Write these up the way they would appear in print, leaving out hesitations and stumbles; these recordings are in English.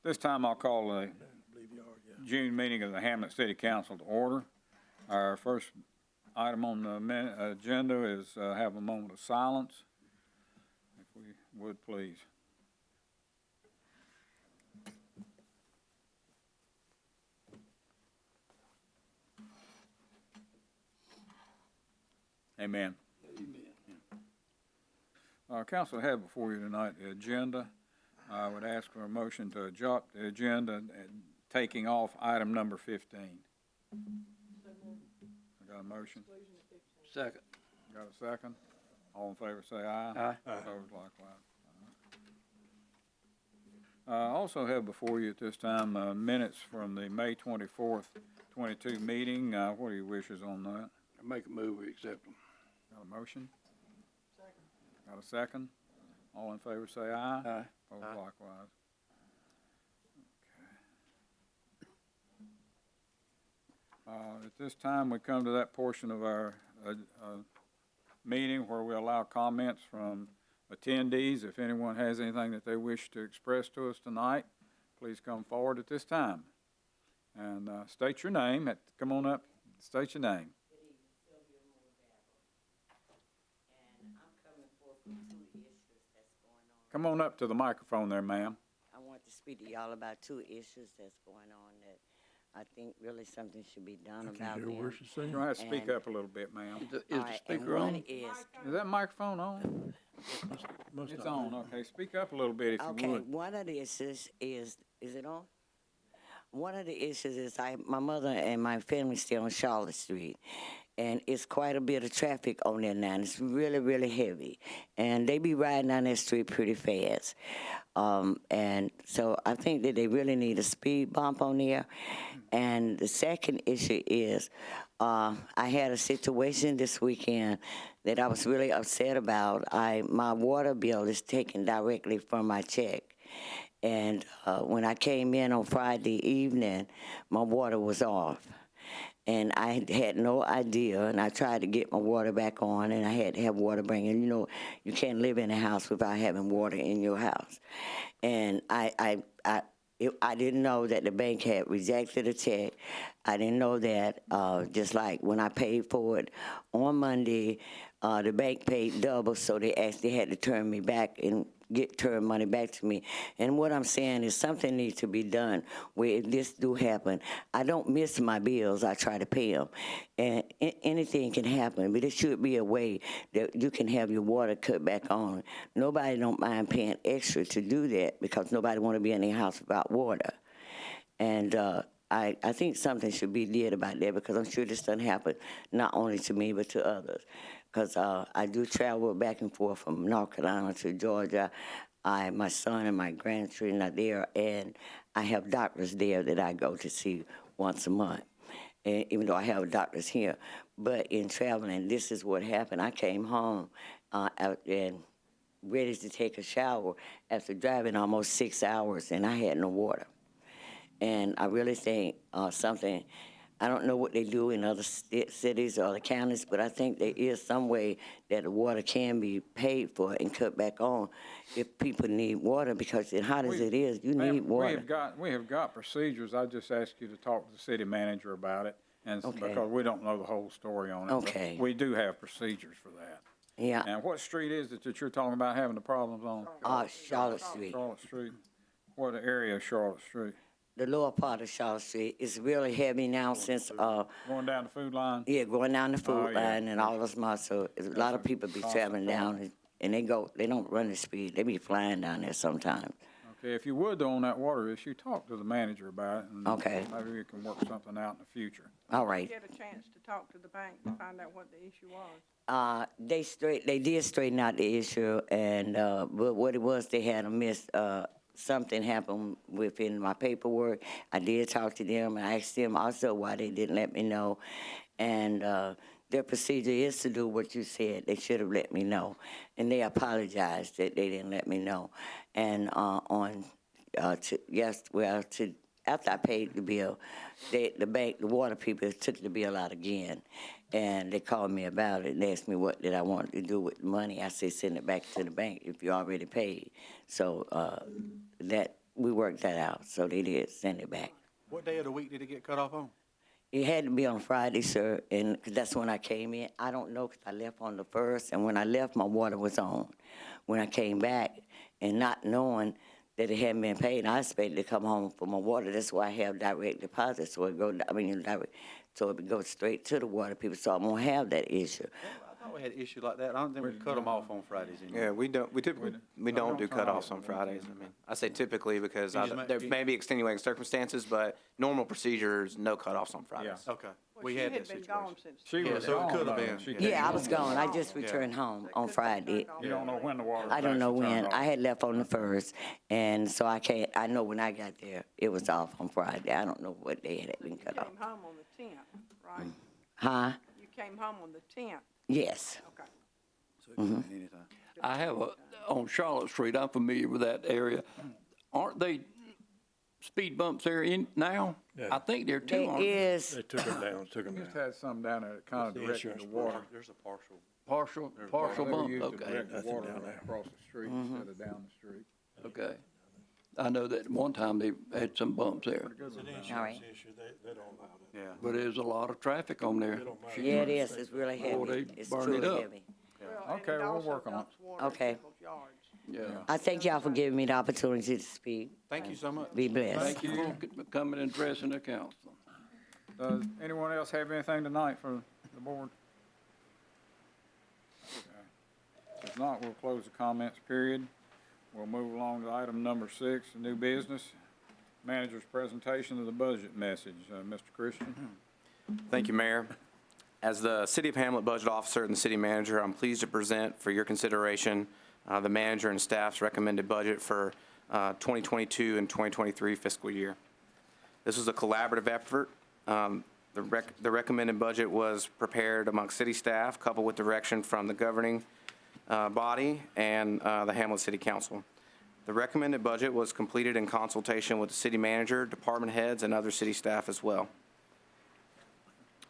This time I'll call the June meeting of the Hamlet City Council to order. Our first item on the agenda is have a moment of silence, if we would please. Amen. Council have before you tonight the agenda. I would ask for a motion to adopt the agenda and taking off item number 15. I got a motion? Second. Got a second? All in favor say aye. Aye. Opposed likewise. Also have before you at this time minutes from the May 24th, 22 meeting. What are your wishes on that? I make a move, we accept them. Got a motion? Second. Got a second? All in favor say aye. Aye. Opposed likewise. Okay. At this time, we come to that portion of our meeting where we allow comments from attendees. If anyone has anything that they wish to express to us tonight, please come forward at this time. And state your name. Come on up, state your name. Come on up to the microphone there, ma'am. I want to speak to y'all about two issues that's going on that I think really something should be done about them. You're going to have to speak up a little bit, ma'am. Is the speaker on? Is that microphone on? It's on, okay. Speak up a little bit if you would. Okay, one of the issues is it on? One of the issues is my mother and my family still on Charlotte Street. And it's quite a bit of traffic on there now. And it's really, really heavy. And they be riding down that street pretty fast. And so I think that they really need a speed bump on there. And the second issue is I had a situation this weekend that I was really upset about. My water bill is taken directly from my check. And when I came in on Friday evening, my water was off. And I had no idea, and I tried to get my water back on, and I had to have water bringing. You know, you can't live in a house without having water in your house. And I didn't know that the bank had rejected a check. I didn't know that just like when I paid for it on Monday, the bank paid double, so they actually had to turn me back and turn money back to me. And what I'm saying is something needs to be done where if this do happen, I don't miss my bills, I try to pay them. And anything can happen, but it should be a way that you can have your water cut back on. Nobody don't mind paying extra to do that because nobody want to be in their house without water. And I think something should be did about that because I'm sure this doesn't happen not only to me but to others. Because I do travel back and forth from North Carolina to Georgia. My son and my grandchildren are there, and I have doctors there that I go to see once a month, and even though I have doctors here. But in traveling, this is what happened. I came home and ready to take a shower after driving almost 6 hours, and I had no water. And I really think something... I don't know what they do in other cities or other counties, but I think there is some way that the water can be paid for and cut back on if people need water, because as hot as it is, you need water. We have got procedures. I just asked you to talk to the city manager about it, and because we don't know the whole story on it. Okay. We do have procedures for that. Yeah. And what street is it that you're talking about having the problems on? Charlotte Street. Charlotte Street. What area of Charlotte Street? The lower part of Charlotte Street is really heavy now since going down the food line? Yeah, going down the food line and all those months. So a lot of people be traveling down and they don't run the speed. They be flying down there sometimes. Okay, if you would though on that water issue, talk to the manager about it and maybe we can work something out in the future. All right. Did you get a chance to talk to the bank to find out what the issue was? They did straighten out the issue, and but what it was, they had a something happened within my paperwork. I did talk to them, and I asked them also why they didn't let me know. And their procedure is to do what you said. They should have let me know. And they apologized that they didn't let me know. And after I paid the bill, the water people took the bill out again. And they called me about it and asked me what did I want to do with the money. I said, send it back to the bank if you already paid. So that we worked that out, so they did send it back. What day of the week did it get cut off on? It had to be on Friday, sir, and 'cause that's when I came in. I don't know, 'cause I left on the 1st, and when I left, my water was on. When I came back, and not knowing that it hadn't been paid, I expected to come home for my water. That's why I have direct deposit, so it so it goes straight to the water people, so I won't have that issue. I thought we had an issue like that. I don't think we cut them off on Fridays anymore. Yeah, we typically, we don't do turn cutoffs off. on Fridays. I mean, I say typically because You just there may be extenuating circumstances, but normal procedures, no cutoffs on Fridays. Okay, Well, we she had that been situation. gone since. She Yeah, was so it gone, could've though. been. She Yeah. came Yeah, I was home. gone. I just returned home on Friday. You don't know when the water was I don't know actually turned when. off. I had left on the 1st, and so I know when I got there, it was off on Friday. I don't know what day it had been You cut came off. home on the 10th, right? Huh? You came home on the 10th, Yes. okay. So it could have been anytime. I have on Charlotte Street, I'm familiar with that area. Aren't they speed bumps there now? Yeah. I think there too, There aren't they? is, They took them down, took them We just down. had some down there that kind of The directed insurance the water. There's a partial. Partial They bump, used to okay, direct the Nothing water down there. across the street instead of down the street. okay. I know that one time they had some bumps there, It's an All insurance right. issue, they don't allow that. Yeah. but there's a lot of traffic on there. They don't mind. yeah, it is. It's really Oh, heavy. they It's burn it truly up. heavy. Well, and Okay, it we'll also work on it. dumps water in Okay. people's yards. Yeah. I thank y'all for giving me the opportunity to speak. Thank you so much. Be blessed. Thank you for coming and addressing the council. Does anyone else have anything tonight for the board? Okay. If not, we'll close the comments period. We'll move along to item number 6, new business. Manager's presentation of the budget message. Mr. Christian? Thank you, Mayor. As the City of Hamlet Budget Officer and the City Manager, I'm pleased to present for your consideration the manager and staff's recommended budget for 2022 and 2023 fiscal year. This was a collaborative effort. The recommended budget was prepared among city staff, coupled with direction from the governing body and the Hamlet City Council. The recommended budget was completed in consultation with the city manager, department heads, and other city staff as well.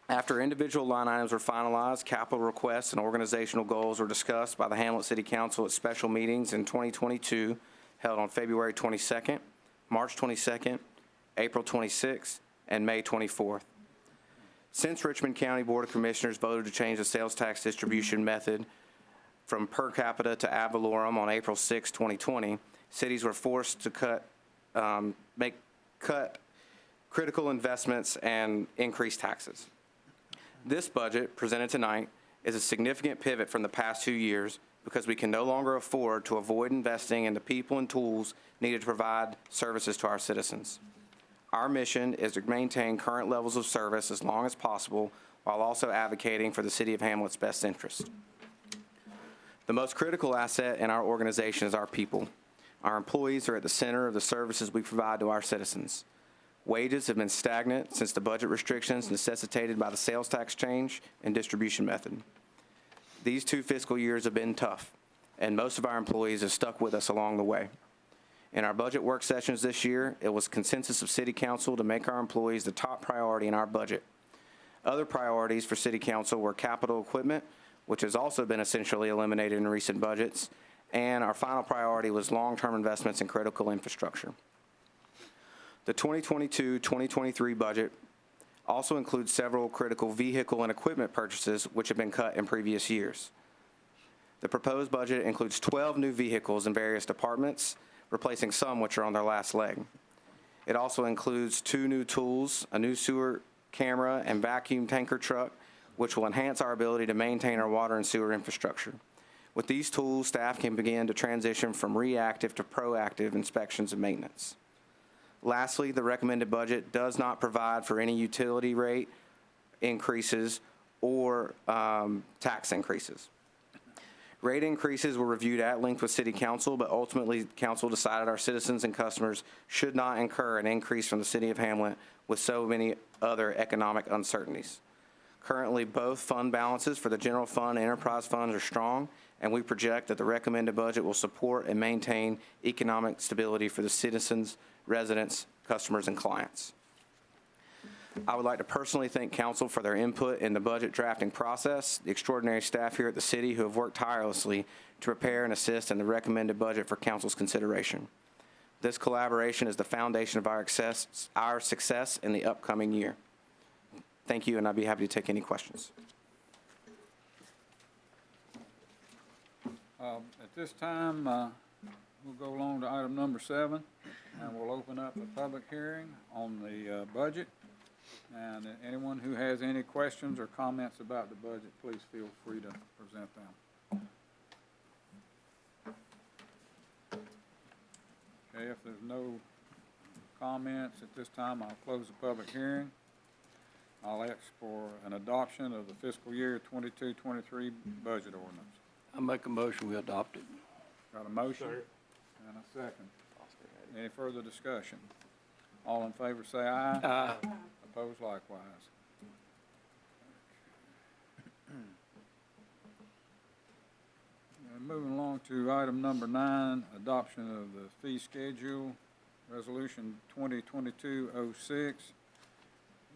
After individual line items were finalized, capital requests and organizational goals were discussed by the Hamlet City Council at special meetings in 2022 held on February 22nd, March 22nd, April 26th, and May 24th. Since Richmond County Board of Commissioners voted to change the sales tax distribution method from per capita to ad valorem on April 6, 2020, cities were forced to cut critical investments and increase taxes. This budget, presented tonight, is a significant pivot from the past 2 years because we can no longer afford to avoid investing in the people and tools needed to provide services to our citizens. Our mission is to maintain current levels of service as long as possible while also advocating for the City of Hamlet's best interest. The most critical asset in our organization is our people. Our employees are at the center of the services we provide to our citizens. Wages have been stagnant since the budget restrictions necessitated by the sales tax change and distribution method. These 2 fiscal years have been tough, and most of our employees have stuck with us along the way. In our budget work sessions this year, it was consensus of City Council to make our employees the top priority in our budget. Other priorities for City Council were capital equipment, which has also been essentially eliminated in recent budgets, and our final priority was long-term investments in critical infrastructure. The 2022-2023 budget also includes several critical vehicle and equipment purchases which have been cut in previous years. The proposed budget includes 12 new vehicles in various departments, replacing some which are on their last leg. It also includes 2 new tools, a new sewer camera and vacuum tanker truck, which will enhance our ability to maintain our water and sewer infrastructure. With these tools, staff can begin to transition from reactive to proactive inspections and maintenance. Lastly, the recommended budget does not provide for any utility rate increases or tax increases. Rate increases were reviewed at length with City Council, but ultimately Council decided our citizens and customers should not incur an increase from the City of Hamlet with so many other economic uncertainties. Currently, both fund balances for the general fund and enterprise funds are strong, and we project that the recommended budget will support and maintain economic stability for the citizens, residents, customers, and clients. I would like to personally thank Council for their input in the budget drafting process, the extraordinary staff here at the City who have worked tirelessly to prepare and assist in the recommended budget for Council's consideration. This collaboration is the foundation of our success in the upcoming year. Thank you, and I'd be happy to take any questions. At this time, we'll go along to item number 7, and we'll open up a public hearing on the budget. And anyone who has any questions or comments about the budget, please feel free to present them. Okay, if there's no comments at this time, I'll close the public hearing. I'll ask for an adoption of the fiscal year 22-23 budget ordinance. I make a motion, we adopt it. Got a motion and a second. Any further discussion? All in favor say aye. Aye. Opposed likewise. And moving along to item number 9, adoption of the fee schedule, resolution 2022-06.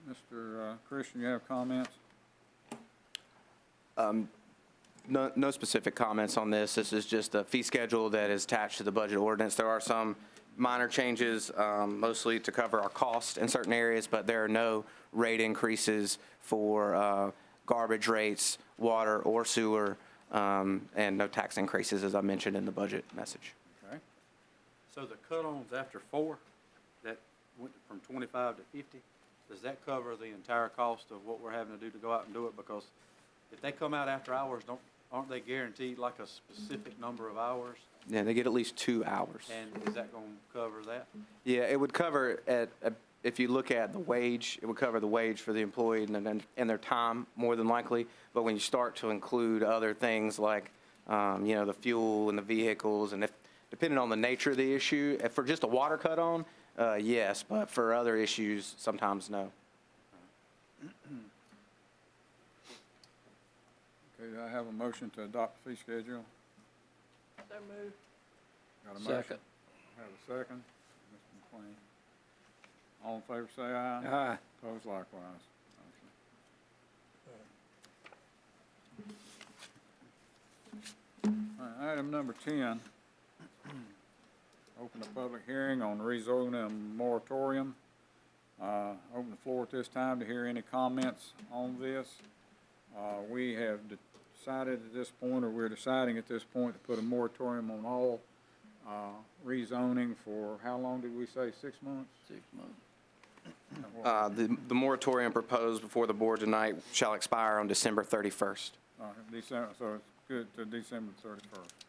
Mr. Christian, you have comments? No specific comments on this. This is just a fee schedule that is attached to the budget ordinance. There are some minor changes, mostly to cover our cost in certain areas, but there are no rate increases for garbage rates, water or sewer, and no tax increases, as I mentioned in the budget message. Okay. So the cut-ons after 4, that went from 25 to 50, does that cover the entire cost of what we're having to do to go out and do it? Because if they come out after hours, aren't they guaranteed like a specific number of hours? Yeah, they get at least 2 hours. And is that going to cover that? Yeah, it would cover, if you look at the wage, it would cover the wage for the employee and their time, more than likely. But when you start to include other things like, the fuel and the vehicles, and depending on the nature of the issue, if for just a water cut-on, yes, but for other issues, sometimes no. Okay, do I have a motion to adopt the fee schedule? So moved. Got a motion? Second. Have a second. Mr. McLean. All in favor say aye. Aye. Opposed likewise. Okay. All right, item number 10. Open the public hearing on rezoning and moratorium. Open the floor at this time to hear any comments on this. We have decided at this point, or we're deciding at this point, to put a moratorium on all rezoning for, how long did we say, 6 months? 6 months. The moratorium proposed before the board tonight shall expire on December 31st. December, so it's good to December 31st.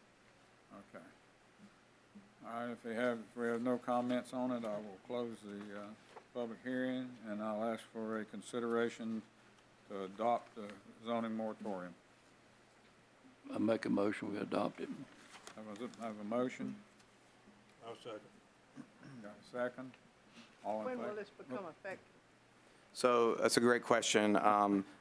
Okay. All right, if we have no comments on it, I will close the public hearing, and I'll ask for a consideration to adopt the zoning moratorium. I make a motion, we adopt it. Have a motion? I'll second. Got a second? All in When favor? will this become effective? So that's a great question.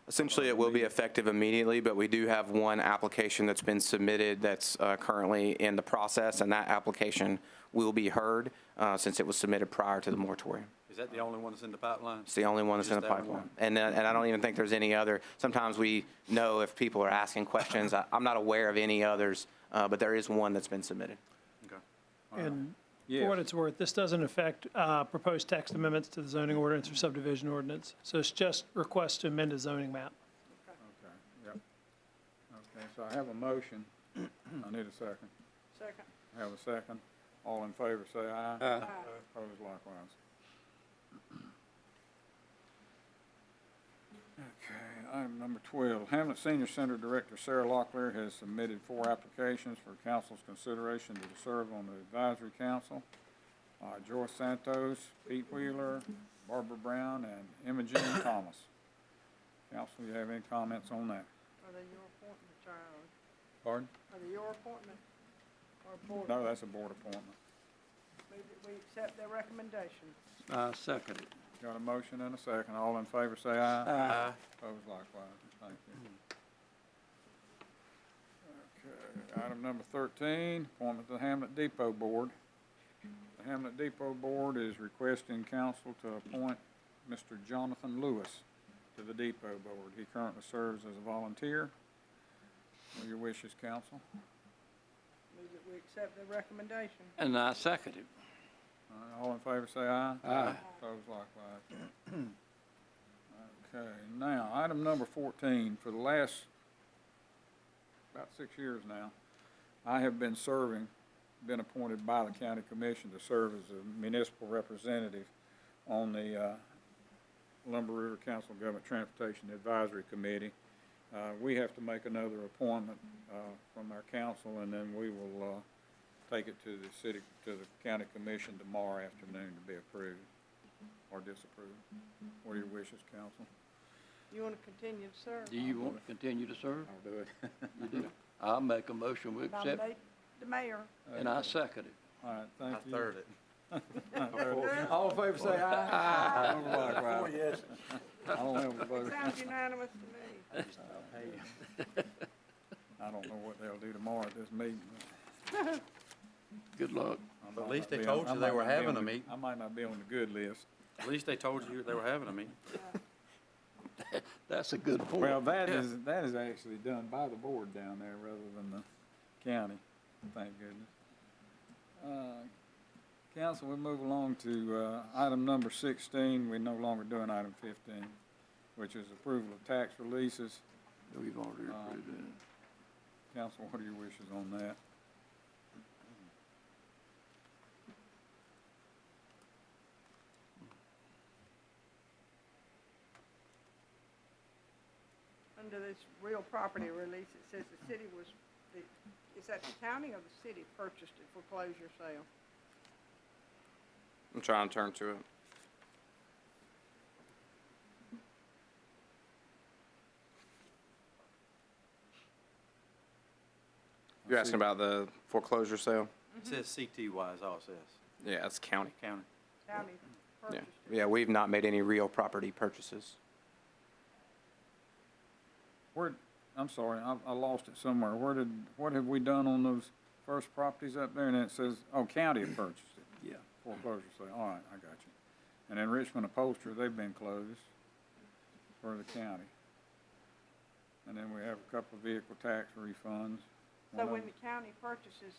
Essentially, it will be effective immediately, but we do have one application that's been submitted that's currently in the process, and that application will be heard since it was submitted prior to the moratorium. Is that the only one that's in the pipeline? It's the only one that's in the Just that pipeline. one. And I don't even think there's any other. Sometimes we know if people are asking questions. I'm not aware of any others, but there is one that's been submitted. Okay. And Yes. for what it's worth, this doesn't affect proposed text amendments to the zoning ordinance or subdivision ordinance. So it's just request to amend a zoning map. Okay, yep. Okay, so I have a motion. I need a second. Second. I have a second. All in favor, say aye. Aye. Opposed likewise. Okay, item number 12. Hamlet Senior Center Director Sarah Locklear has submitted 4 applications for council's consideration to serve on the advisory council. Joyce Santos, Pete Wheeler, Barbara Brown, and Imogen Thomas. Council, you have any comments on that? Are they your appointment, Charles? Pardon? Are they your appointment or board? No, that's a board appointment. Move that we accept their recommendation. I second it. Got a motion and a second. All in favor, say aye. Aye. Opposed likewise. Thank you. Okay, item number 13, appointment to the Hamlet Depot Board. The Hamlet Depot Board is requesting council to appoint Mr. Jonathan Lewis to the Depot Board. He currently serves as a volunteer. What are your wishes, council? Move that we accept their recommendation. And I second it. All in favor, say aye. Aye. Opposed likewise. Okay, now, item number 14, for the last about 6 years now, I have been appointed by the county commission to serve as a municipal representative on the Lumber River Council Government Transportation Advisory Committee. We have to make another appointment from our council, and then we will take it to the county commission tomorrow afternoon to be approved or disapproved. What are your wishes, council? You want to continue to serve? Do you want to continue to serve? I'll do it. You do. I'll make a motion, we accept, Nominate the mayor. and I second it. All right, thank I you. third it. All in favor, say aye. Aye. Likewise. Yes. I don't have a vote. Sounds unanimous to me. I don't know what they'll do tomorrow at this meeting. But Good luck. I But at might least not they be told on- you I they might were not be having on a the- meeting. I might not be on the good list. At least they told you they were having a meeting. That's a good point. Well, that is actually done by the board down there rather than the county, thank goodness. Council, we move along to item number 16. We're no longer doing item 15, which is approval of tax releases. We've already approved it. Council, what are your wishes on that? Under this real property release, it says the city was, is that the county or the city purchased it for foreclosure sale? I'm trying to turn to it. You're asking about the foreclosure sale? It says CTY is all it says. Yeah, it's county. County. County Yeah, purchased it. yeah, we've not made any real property purchases. I'm sorry, I lost it somewhere. What have we done on those first properties up there? And it says, oh, county had purchased it. Yeah. Foreclosure sale, all right, I got you. And then Richmond Upholstery, they've been closed for the county. And then we have a couple of vehicle tax refunds. So when the county purchases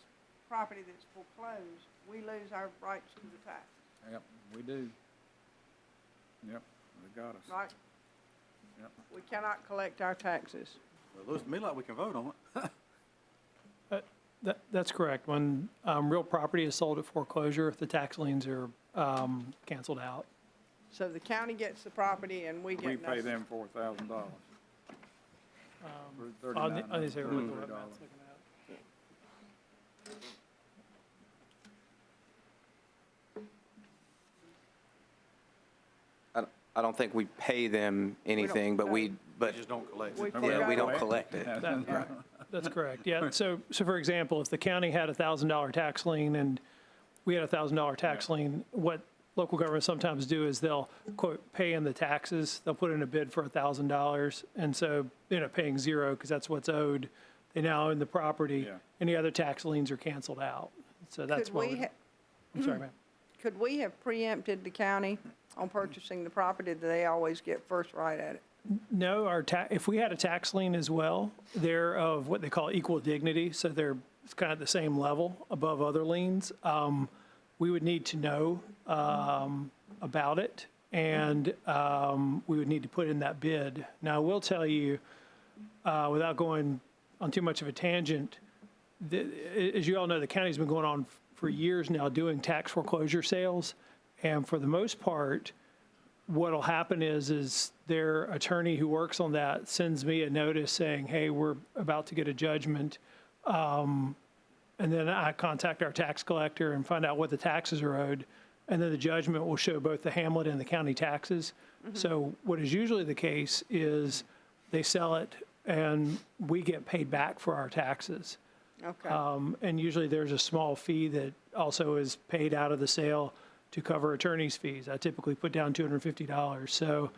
property that's foreclosed, we lose our rights to the tax, Yep, we do. Yep, they got us. right? Yep. We cannot collect our taxes. Well, it looks to me like we can vote on it. That's correct. When real property is sold at foreclosure, if the tax liens are canceled out. So the county gets the property and we We get pay nothing. them $4,000. I need to say what the $39.33. web map's looking at. I don't think we pay them anything, but We just don't collect We it. figure yeah, we out- don't collect it. That's correct, yeah. So for example, if the county had a $1,000 tax lien and we had a $1,000 tax lien, what local governments sometimes do is they'll, quote, pay in the taxes. They'll put in a bid for $1,000, and so they end up paying zero because that's what's owed. They now own the property. Yeah. Any other tax liens are canceled out. So that's Could why, we, I'm sorry, ma'am. could we have preempted the county on purchasing the property that they always get first right at it? No, if we had a tax lien as well, they're of what they call equal dignity, so it's kind of the same level above other liens. We would need to know about it, and we would need to put in that bid. Now, I will tell you, without going on too much of a tangent, as you all know, the county's been going on for years now doing tax foreclosure sales, and for the most part, what'll happen is their attorney who works on that sends me a notice saying, hey, we're about to get a judgment. And then I contact our tax collector and find out what the taxes are owed. And then the judgment will show both the Hamlet and the county taxes. So what is usually the case is they sell it and we get paid back for our taxes. Okay. And usually there's a small fee that also is paid out of the sale to cover attorney's fees. I typically put down $250. So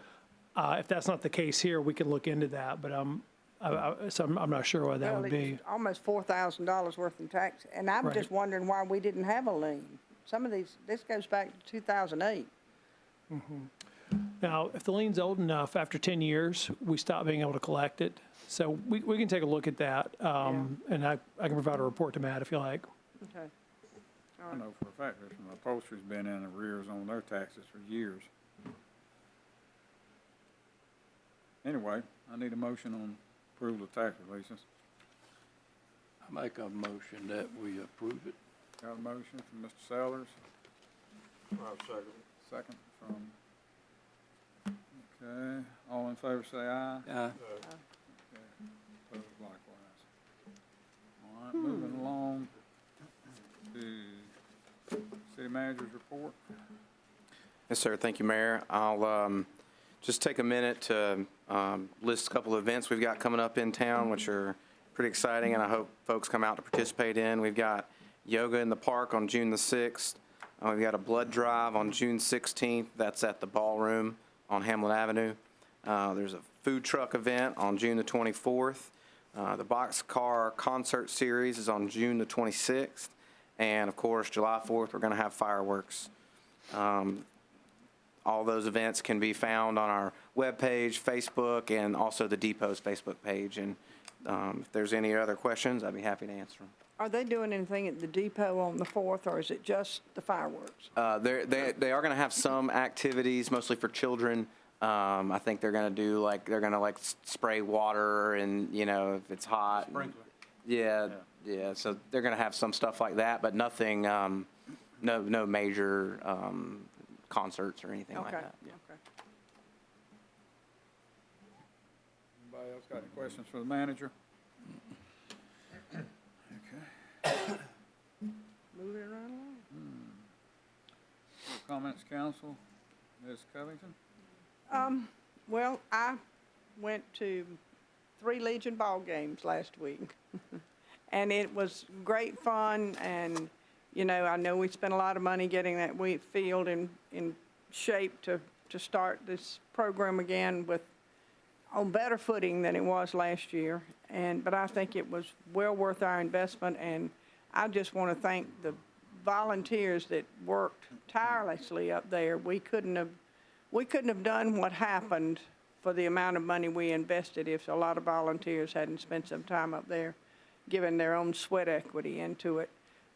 if that's not the case here, we can look into that, but I'm not sure why that Well, would it's be. almost $4,000 worth in tax, and I'm Right. just wondering why we didn't have a lien. Some of these, this goes back to 2008. Now, if the lien's old enough, after 10 years, we stop being able to collect it. So we can take a look at that, and I can provide a report to Matt if you like. Okay. I know for a fact that some upholstery's been in arrears on their taxes for years. Anyway, I need a motion on approval of tax releases. I make a motion that we approve it. Got a motion from Mr. Sellers, I'll second it. second from, okay, all in favor say aye. Opposed likewise. All right, moving along to city manager's report. Yes, sir. Thank you, Mayor. I'll just take a minute to list a couple of events we've got coming up in town, which are pretty exciting, and I hope folks come out to participate in. We've got yoga in the park on June the 6th. We've got a blood drive on June 16th. That's at the Ballroom on Hamlet Avenue. There's a food truck event on June the 24th. The Boxcar Concert Series is on June the 26th. And, of course, July 4th, we're going to have fireworks. All those events can be found on our webpage, Facebook, and also the Depot's Facebook page. And if there's any other questions, I'd be happy to answer them. Are they doing anything at the depot on the 4th, or is it just the fireworks? They are going to have some activities, mostly for children. I think they're going to do they're going to spray water, and if it's hot. Sprinkler. Yeah. So they're going to have some stuff like that, but nothing, no major concerts or anything like that. Yeah. Okay. Anybody else got any questions for the manager? Moving right along. Comments, council? Ms. Covington? Well, I went to 3 Legion ball games last week, and it was great fun. And I know we spent a lot of money getting that field in shape to start this program again on better footing than it was last year. But I think it was well worth our investment, and I just want to thank the volunteers that worked tirelessly up there. We couldn't have done what happened for the amount of money we invested if a lot of volunteers hadn't spent some time up there giving their own sweat equity into it.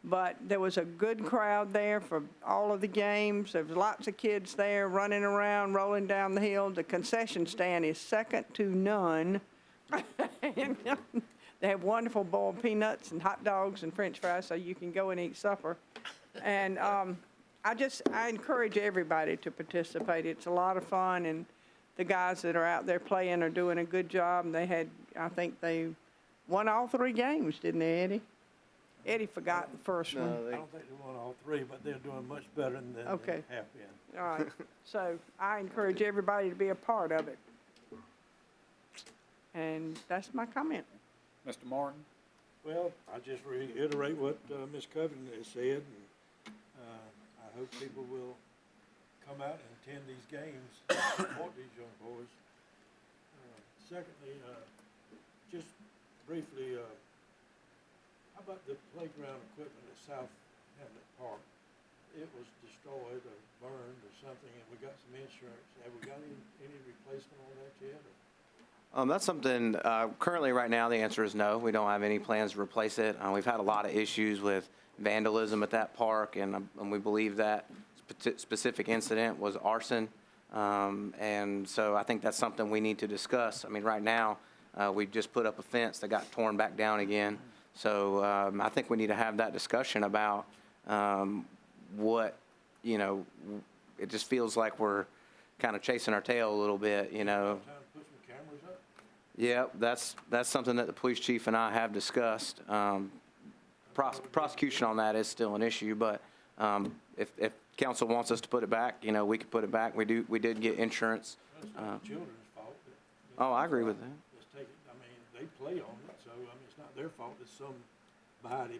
But there was a good crowd there for all of the games. There was lots of kids there running around, rolling down the hill. The concession stand is second to none. They have wonderful boiled peanuts and hot dogs and french fries, so you can go and eat supper. And I encourage everybody to participate. It's a lot of fun, and the guys that are out there playing are doing a good job. And I think they won all 3 games, didn't they, Eddie? Eddie forgot the first one. I don't think they won all 3, but they're doing much better than they have been. All right. So I encourage everybody to be a part of it. And that's my comment. Mr. Martin? Well, I just reiterate what Ms. Covington has said, and I hope people will come out and attend these games, support these young boys. Secondly, just briefly, how about the playground equipment at South Hamlet Park? It was destroyed or burned or something, and we got some insurance. Have we got any replacement on that yet? That's something, currently right now, the answer is no. We don't have any plans to replace it. We've had a lot of issues with vandalism at that park, and we believe that specific incident was arson. And so I think that's something we need to discuss. I mean, right now, we just put up a fence that got torn back down again. So I think we need to have that discussion about what, it just feels like we're kind of chasing our tail a little bit, Time to put some cameras up? Yeah, that's something that the police chief and I have discussed. Prosecution on that is still an issue, but if council wants us to put it back, we could put it back. We did get insurance. It's not the children's fault. Oh, I agree with that. Let's take it, they play on it, so, it's not their fault that somebody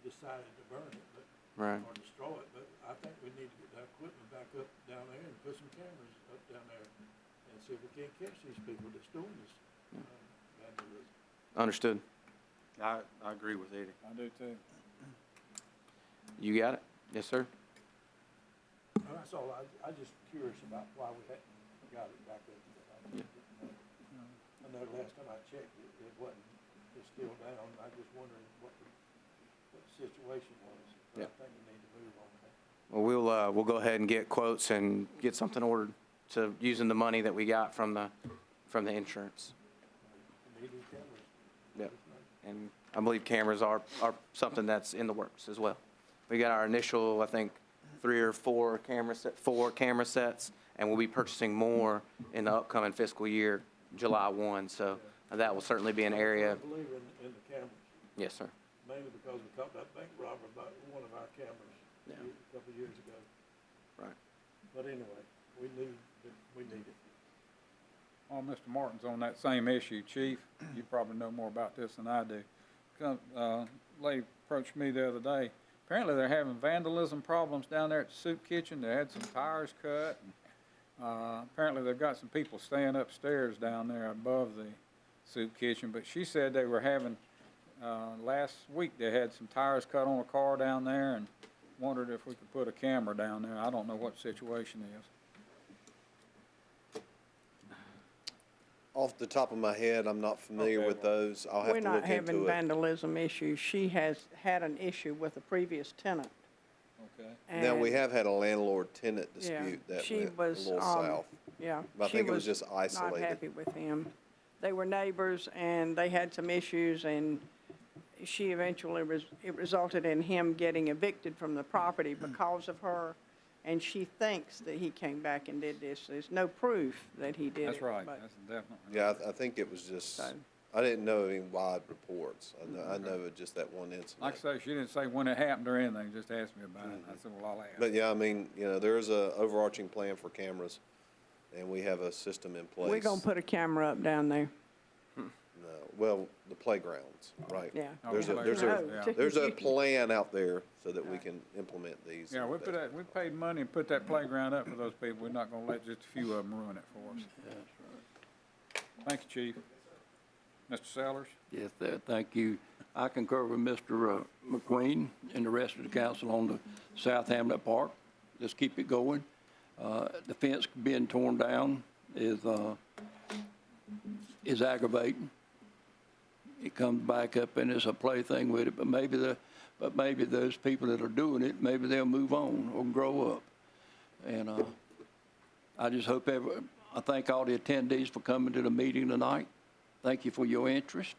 decided to burn it, Right. or destroy it, but I think we need to get that equipment back up down there and put some cameras up down there and see if we can't catch these people that's doing this vandalism. Understood. I agree with Eddie. I do too. You got it? Yes, sir. That's all, I just curious about why we hadn't got it back up. I know last time I checked, it wasn't, it's still down. I just wondering what the situation was. but Yeah. I think we need to move on that. Well, we'll go ahead and get quotes and get something ordered to using the money that we got from the insurance. We need new cameras. Yep. And I believe cameras are something that's in the works as well. We got our initial, I think, 3 or 4 camera sets, and we'll be purchasing more in the upcoming fiscal year, July 1. So that will certainly be an I area. believe in the cameras, Yes, sir. mainly because we caught that bank robber about one of our cameras Yeah. a couple of years ago. Right. But anyway, we need it. Oh, Mr. Martin's on that same issue, Chief. You probably know more about this than I do. Lady approached me the other day. Apparently, they're having vandalism problems down there at the soup kitchen. They had some tires cut. Apparently, they've got some people staying upstairs down there above the soup kitchen. But she said they were having, last week, they had some tires cut on a car down there and wondered if we could put a camera down there. I don't know what the situation is. Off the top of my head, I'm not familiar Okay. with those. I'll have We're to not look having into it. vandalism issues. She has had an issue with a previous tenant. Okay. Now, we and- have had a landlord-tenant Yeah, dispute that she went a was, little south. Yeah. I she think it was just Not isolated. happy with him. They were neighbors and they had some issues and she eventually, it resulted in him getting evicted from the property because of her. And she thinks that he came back and did this. There's no proof that he did it. That's right. but- That's definitely. Yeah, I think it was just, So- I didn't know any wide reports. I know of just that one incident. Like I say, she didn't say when it happened or anything, just asked me about it. I said, well, I'll ask. But yeah, I mean, there is a overarching plan for cameras, and we have a system in place. We're gonna put a camera up down there. No, well, the playgrounds, right? Yeah. Oh, There's the a, playgrounds, yeah. there's a plan out there so that we can implement these. Yeah, we paid money and put that playground up for those people. We're not gonna let just a few of them ruin it for us. Thank you, Chief. Mr. Sellers? Yes, sir, thank you. I concur with Mr. McQueen and the rest of the council on the South Hamlet Park. Let's keep it going. The fence being torn down is aggravating. It comes back up and it's a plaything with it, but maybe those people that are doing it, maybe they'll move on or grow up. And I just hope I thank all the attendees for coming to the meeting tonight. Thank you for your interest.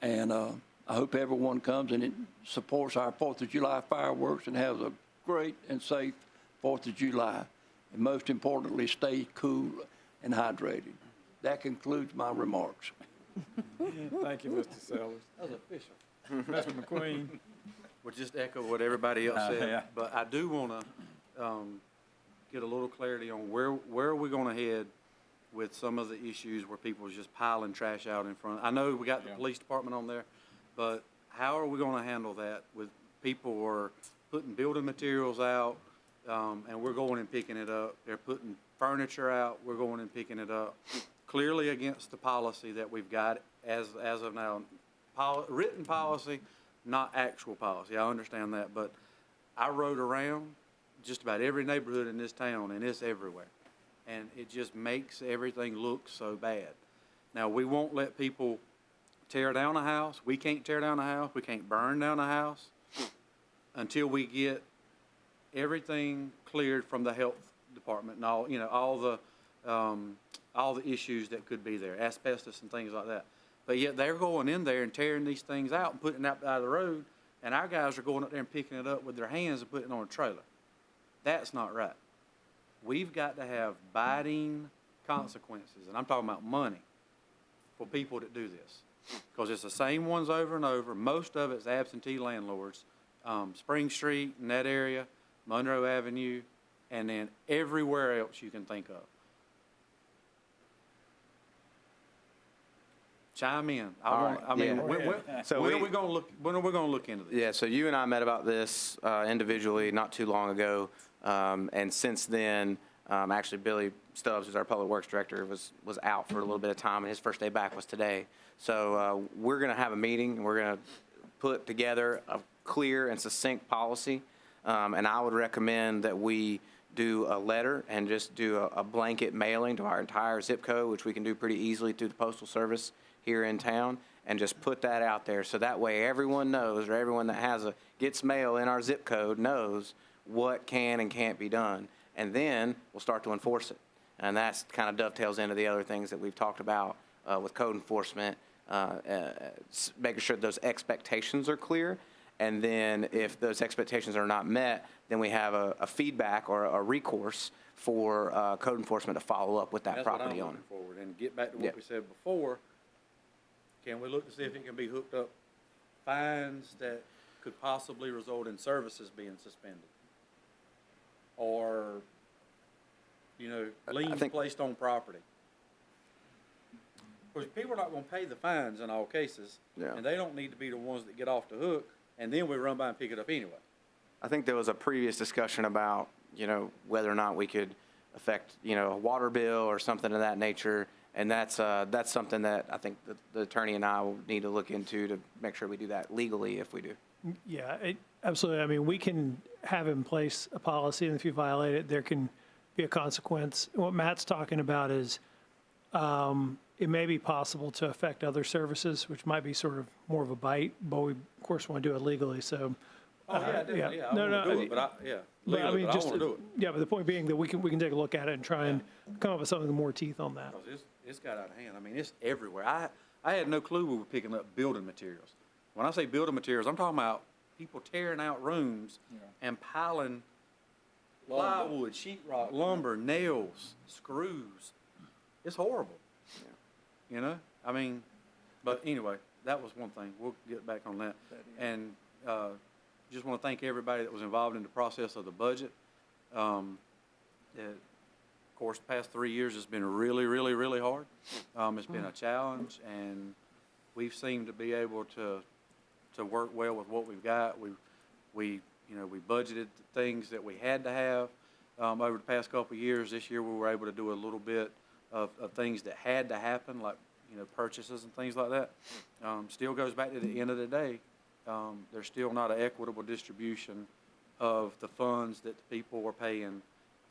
And I hope everyone comes and it supports our 4th of July fireworks and has a great and safe 4th of July. And most importantly, stay cool and hydrated. That concludes my remarks. Thank you, Mr. Sellers. That was official. Mr. McQueen? Would just echo what everybody else Yeah. said, but I do want to get a little clarity on where are we going to head with some of the issues where people are just piling trash out in front. I know we got the Yeah. police department on there, but how are we going to handle that with people are putting building materials out, and we're going and picking it up? They're putting furniture out, we're going and picking it up. Clearly against the policy that we've got as of now. Written policy, not actual policy. I understand that, but I rode around just about every neighborhood in this town, and it's everywhere. And it just makes everything look so bad. Now, we won't let people tear down a house. We can't tear down a house. We can't burn down a house until we get everything cleared from the health department and all the issues that could be there, asbestos and things like that. But yet they're going in there and tearing these things out and putting it out of the road, and our guys are going up there and picking it up with their hands and putting it on a trailer. That's not right. We've got to have biting consequences, and I'm talking about money, for people that do this. Because it's the same ones over and over. Most of it's absentee landlords. Spring Street in that area, Monroe Avenue, and then everywhere else you can think of. Chime in. When are we going to look into this? Yeah, so you and I met about this individually not too long ago, and since then, actually Billy Stubbs, who's our Public Works Director, was out for a little bit of time, and his first day back was today. So we're going to have a meeting, and we're going to put together a clear and succinct policy, and I would recommend that we do a letter and just do a blanket mailing to our entire zip code, which we can do pretty easily through the Postal Service here in town, and just put that out there, so that way everyone knows, or everyone that gets mail in our zip code knows what can and can't be done. And then we'll start to enforce it. And that's kind of dovetails into the other things that we've talked about with code enforcement, making sure those expectations are clear. And then if those expectations are not met, then we have a feedback or a recourse for code enforcement to follow up with that property owner. That's what I'm looking forward, and get back to Yeah. what we said before. Can we look to see if it can be hooked up fines that could possibly result in services being suspended? Or, liens think- placed on property? Because people are not gonna pay the fines in all cases. Yeah. And they don't need to be the ones that get off the hook, and then we run by and pick it up anyway. I think there was a previous discussion about, whether or not we could affect, a water bill or something of that nature. And that's something that I think the attorney and I will need to look into to make sure we do that legally if we do. Yeah, absolutely. I mean, we can have in place a policy, and if you violate it, there can be a consequence. What Matt's talking about is it may be possible to affect other services, which might be sort of more of a bite, but we, of course, want to do it legally, so. Oh, yeah, definitely, yeah, I No, wanna do I it, mean- but I But I legally, mean, but I just, wanna do it. yeah, but the point being that we can take a look at it and try and come up with something with more teeth on that. Because it's got out of hand. I mean, it's everywhere. I had no clue we were picking up building materials. When I say building materials, I'm talking about people tearing out rooms and piling plywood, sheetrock, lumber, nails, screws. It's horrible. I mean, but anyway, that was one thing. We'll get back on that. And just want to thank everybody that was involved in the process of the budget. Of course, the past 3 years has been really, really, really hard. It's been a challenge, and we've seemed to be able to work well with what we've got. We budgeted the things that we had to have over the past couple of years. This year, we were able to do a little bit of things that had to happen, like purchases and things like that. Still goes back to the end of the day. There's still not an equitable distribution of the funds that the people were paying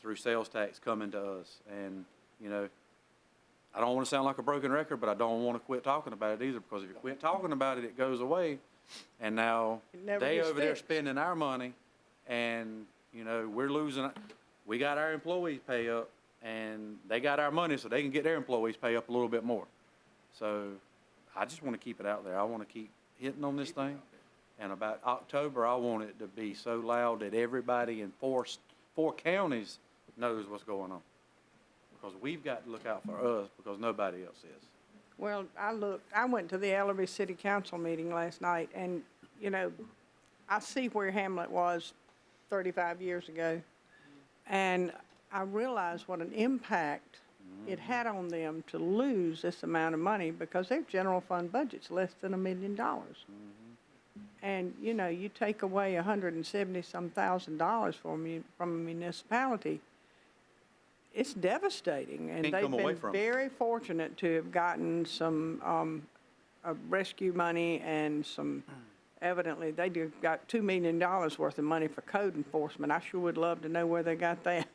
through sales tax coming to us. And, I don't want to sound like a broken record, but I don't want to quit talking about it either, because if you quit talking about it, it goes away. And now It never they gets over there fixed. spending our money, and, we're losing. We got our employees pay up, and they got our money so they can get their employees pay up a little bit more. So I just want to keep it out there. I want to keep hitting on this thing. And about October, I want it to be so loud that everybody in four counties knows what's going on. Because we've got to look out for us, because nobody else is. Well, I went to the LRCOG City Council meeting last night, and, I see where Hamlet was 35 years ago, and I realized what an impact it had on them to lose this amount of money, because their general fund budget's less than $1 million. And, you take away $170-some thousand from a municipality, it's devastating. And Can't they've come away been from it. very fortunate to have gotten some rescue money and some, evidently, they got $2 million worth of money for code enforcement. I sure would love to know where they got that.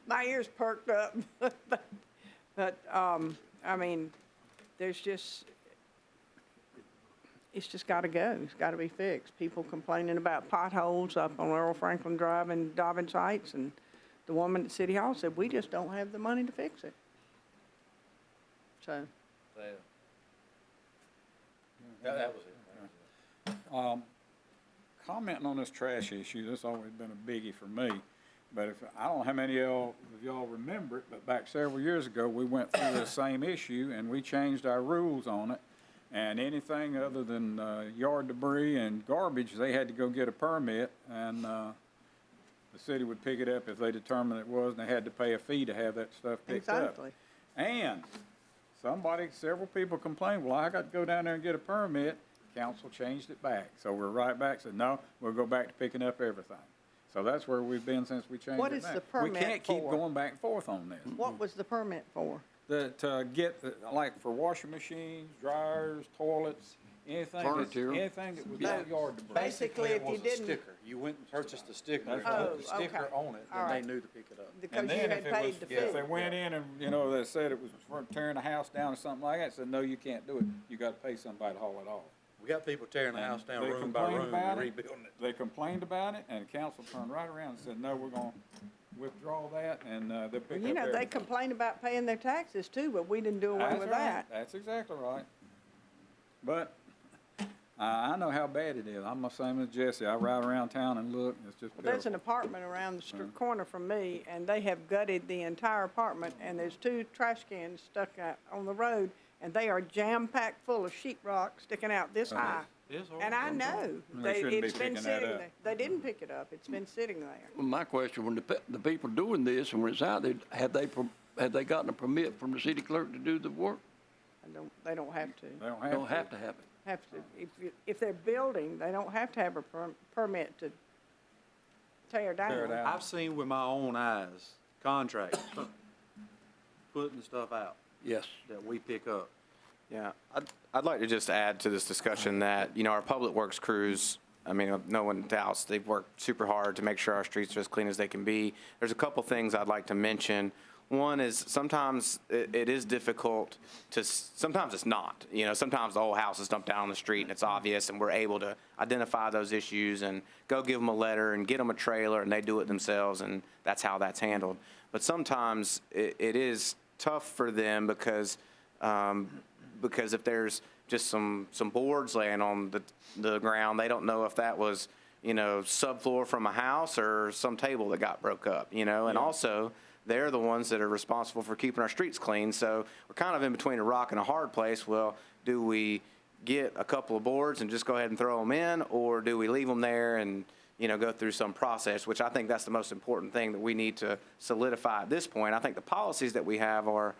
My ears perked up. But I mean, it's just got to go. It's got to be fixed. People complaining about potholes up on Earl Franklin Drive and Dobbins Heights, and the woman at City Hall said, we just don't have the money to fix it. So, That was it. Commenting on this trash issue, this has always been a biggie for me. But I don't know how many of y'all remember it, but back several years ago, we went through the same issue and we changed our rules on it. And anything other than yard debris and garbage, they had to go get a permit, and the city would pick it up if they determined it was, and they had to pay a fee to have that stuff picked up. exactly. And several people complained, well, I got to go down there and get a permit. Council changed it back. So we're right back, said, no, we'll go back to picking up everything. So that's where we've been since we changed it. What is back. the permit We can't keep for? going back and forth on this. What was the permit for? To get, like for washing machines, dryers, toilets, Furniture. Anything that was backyard debris. Basically, if you It was a didn't, sticker. You went and purchased a sticker. That's If right. you Oh, put the sticker okay. on it, All then they right. knew to pick it up. because And you then had if it paid was, the if fee. they went in and, you know, they said it was for tearing the house down or something like that, said, no, you can't do it. You gotta pay somebody to haul it off. We got people tearing the And house down they room by complained room about and it. rebuilding it. They complained about it, and council turned right around and said, no, we're gonna withdraw that, and, they'll pick Well, up you know, they everything. complain about paying their taxes too, but we didn't do away That's with right. that. That's exactly right. But, I know how bad it is. I'm the same as Jesse. I ride around town and look, it's just Well, there's an pitiful. apartment around the corner from me, and they have gutted the entire apartment, and there's 2 trash cans stuck out on the road, and they are jam-packed full of sheet rock sticking out this high. It's And I know, They shouldn't be it's been picking that sitting up. there. They didn't pick it up, it's been sitting there. Well, my question, when the people doing this and when it's out there, have they gotten a permit from the city clerk to do the work? They don't have to. They don't They don't have to have it. If they're building, they don't have to have a permit to tear down. Tear it out. I've seen with my own eyes contractors putting stuff out Yes. that we pick up. Yeah, I'd like to just add to this discussion that, you know, our public works crews, I mean, no one doubts, they've worked super hard to make sure our streets are as clean as they can be. There's a couple things I'd like to mention. One is sometimes it is difficult sometimes it's not. You know, sometimes the whole house is dumped down on the street and it's obvious, and we're able to identify those issues and go give them a letter and get them a trailer, and they do it themselves, and that's how that's handled. But sometimes it is tough for them because if there's just some boards laying on the ground, they don't know if that was, you know, subfloor from a house or some table that got broke up, you know, and also they're the ones that are responsible for keeping our streets clean. So we're kind of in between a rock and a hard place. Well, do we get a couple of boards and just go ahead and throw them in, or do we leave them there and, you know, go through some process, which I think that's the most important thing that we need to solidify at this point. I think the policies that we have are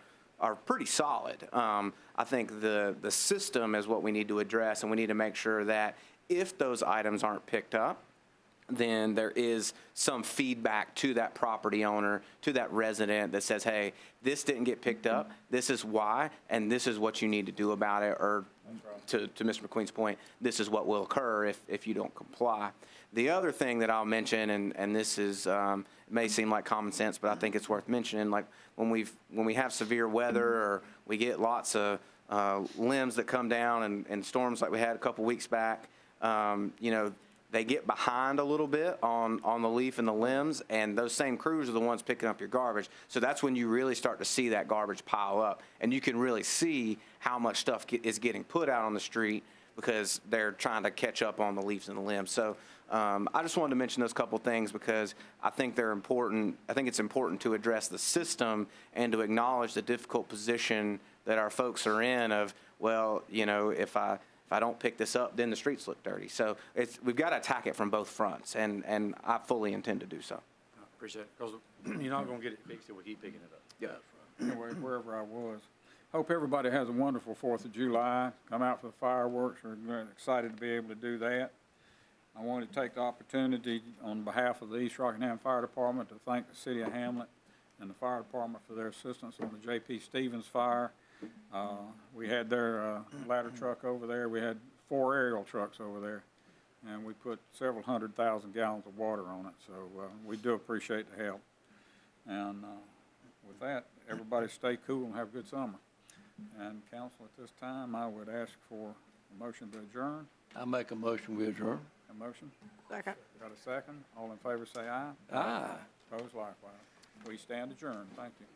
pretty solid. I think the system is what we need to address, and we need to make sure that if those items aren't picked up, then there is some feedback to that property owner, to that resident that says, hey, this didn't get picked up, this is why, and this is what you need to do about it, or to Mr. McQueen's point, this is what will occur if you don't comply. The other thing that I'll mention, and this is, it may seem like common sense, but I think it's worth mentioning, like when we have severe weather or we get lots of limbs that come down and storms like we had a couple weeks back, you know, they get behind a little bit on the leaf and the limbs, and those same crews are the ones picking up your garbage. So that's when you really start to see that garbage pile up, and you can really see how much stuff is getting put out on the street because they're trying to catch up on the leaves and the limbs. So I just wanted to mention those couple things because I think they're important. I think it's important to address the system and to acknowledge the difficult position that our folks are in of, well, you know, if I don't pick this up, then the streets look dirty. So we've got to attack it from both fronts, and I fully intend to do so. I appreciate it, because you're not going to get it fixed if we keep picking it up. Yeah. Anyway, wherever I was. Hope everybody has a wonderful 4th of July. Come out for the fireworks. We're excited to be able to do that. I wanted to take the opportunity on behalf of the East Rockingham Fire Department to thank the City of Hamlet and the fire department for their assistance on the J.P. Stevens fire. We had their ladder truck over there. We had 4 aerial trucks over there, and we put several 100,000 gallons of water on it. So we do appreciate the help. And with that, everybody stay cool and have a good summer. And council, at this time, I would ask for a motion to adjourn. I make a motion, we adjourn. A motion? Second. Got a second? All in favor say aye. Aye. Opposed likewise. We stand adjourned. Thank you.